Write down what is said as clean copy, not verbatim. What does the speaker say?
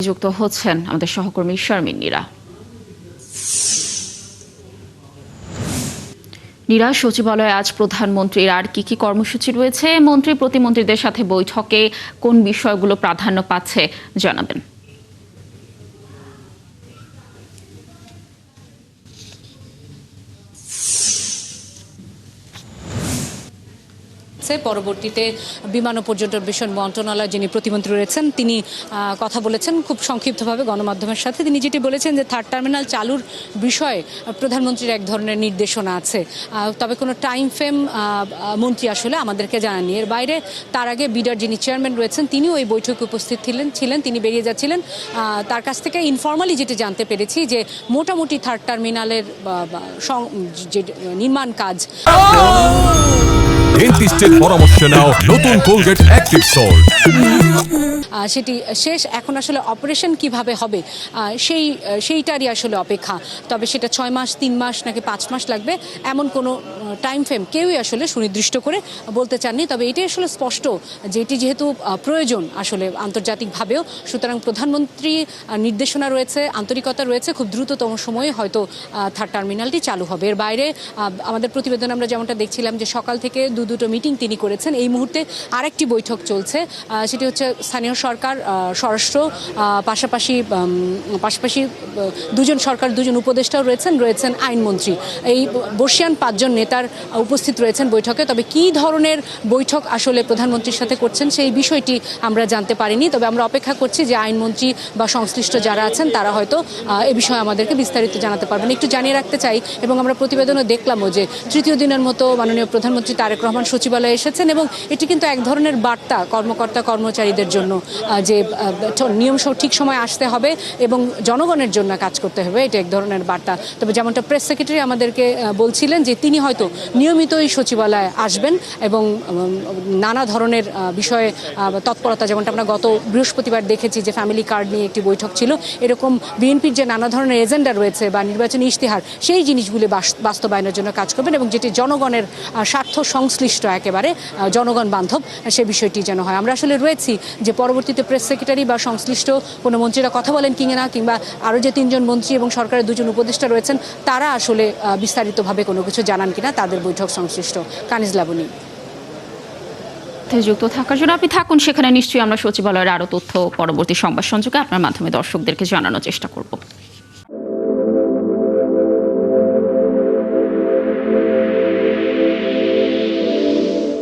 যুক্ত হচ্ছেন আমাদের সহকর্মী শারমিন নীরা। নীরা, সচিবালয়ে আজ প্রধানমন্ত্রীর আর কি কর্মসূচি রয়েছে? মন্ত্রী প্রতিমন্ত্রীদের সাথে বৈঠকে কোন বিষয়গুলো প্রাধান্য পাচ্ছে জানাবেন। পরবর্তীতে বিমান ও পর্যটন বিষয় মন্ত্রণালয়ের যিনি প্রতিমন্ত্রী রয়েছেন তিনি কথা বলেছেন খুব সংক্ষিপ্তভাবে গণমাধ্যমের সাথে। তিনি যেটি বলেছেন যে থার্ড টার্মিনাল চালুর বিষয়ে প্রধানমন্ত্রীর এক ধরনের নির্দেশনা আছে, তবে কোনো টাইম ফ্রেম মন্ত্রী আসলে আমাদেরকে জানাননি। এর বাইরে তার আগে বিডার যিনি চেয়ারম্যান রয়েছেন তিনিও এই বৈঠকে উপস্থিত ছিলেন, তিনি বেরিয়ে যাচ্ছিলেন। তার কাছ থেকে ইনফর্মালি যেটি জানতে পেরেছি যে মোটামুটি থার্ড টার্মিনালের যে নির্মাণ কাজ ডেন্টিস্টের পরামর্শ নাও নতুন কোলগেট অ্যাক্টিভ সল্ট। সেটি শেষ, এখন আসলে অপারেশন কিভাবে হবে সেইটারই আসলে অপেক্ষা। তবে সেটা 6 মাস, 3 মাস নাকি 5 মাস লাগবে এমন কোনো টাইম ফ্রেম কেউই আসলে সুনির্দিষ্ট করে বলতে চাননি। তবে এটি আসলে স্পষ্ট যে এটি যেহেতু প্রয়োজন আসলে আন্তর্জাতিকভাবেও, সুতরাং প্রধানমন্ত্রী নির্দেশনা রয়েছে, আন্তরিকতা রয়েছে, খুব দ্রুততম সময়ে হয়তো থার্ড টার্মিনালটি চালু হবে। এর বাইরে আমাদের প্রতিবেদন আমরা যেমনটা দেখছিলাম যে সকাল থেকে দুটো মিটিং তিনি করেছেন। এই মুহূর্তে আরেকটি বৈঠক চলছে, সেটি হচ্ছে স্থানীয় সরকার, স্বরাষ্ট্র, পাশাপাশি দুজন উপদেষ্টাও রয়েছেন আইনমন্ত্রী। এই বর্ষিয়ান 5 জন নেতার উপস্থিত রয়েছেন বৈঠকে। তবে কী ধরনের বৈঠক আসলে প্রধানমন্ত্রীর সাথে করছেন সেই বিষয়টি আমরা জানতে পারিনি। তবে আমরা অপেক্ষা করছি যে আইনমন্ত্রী বা সংশ্লিষ্ট যারা আছেন তারা হয়তো এ বিষয়ে আমাদেরকে বিস্তারিত জানাতে পারবেন। একটু জানিয়ে রাখতে চাই, এবং আমরা প্রতিবেদনে দেখলামও যে তৃতীয় দিনের মতো মাননীয় প্রধানমন্ত্রী তারেক রহমান সচিবালয়ে এসেছেন, এবং এটি কিন্তু এক ধরনের বার্তা কর্মকর্তা কর্মচারীদের জন্য যে নিয়ম ঠিক সময় আসতে হবে এবং জনগণের জন্য কাজ করতে হবে, এটা এক ধরনের বার্তা। তবে যেমনটা প্রেস সেক্রেটারি আমাদেরকে বলছিলেন যে তিনি হয়তো নিয়মিতই সচিবালয়ে আসবেন এবং নানা ধরনের বিষয়ে তৎপরতা, যেমনটা আমরা গত বৃহস্পতিবার দেখেছি যে ফ্যামিলি কার্ড নিয়ে একটি বৈঠক ছিল, এরকম বিএনপির যে নানা ধরনের এজেন্ডা রয়েছে বা নির্বাচনী ইশতেহার সেই জিনিসগুলি বাস্তবায়নের জন্য কাজ করবেন, এবং যেটি জনগণের স্বার্থ সংশ্লিষ্ট, একেবারে জনগণ বান্ধব, সে বিষয়টি যেন হয়। আমরা আসলে রয়েছি যে পরবর্তীতে প্রেস সেক্রেটারি বা সংশ্লিষ্ট কোনো মন্ত্রীরা কথা বলেন কিনা, কিংবা আরও যে 3 জন মন্ত্রী এবং সরকারের 2 জন উপদেষ্টা রয়েছেন তারা আসলে বিস্তারিতভাবে কোনো কিছু জানান কিনা, তাদের বৈঠক সংশ্লিষ্ট। কানিজ লাবণী, যুক্ত থাকার জন্য আপনি থাকুন সেখানে। নিশ্চয়ই আমরা সচিবালয়ের আরও তথ্য পরবর্তী সংবাদ সংযোগে আপনার মাধ্যমে দর্শকদেরকে জানানোর চেষ্টা করব।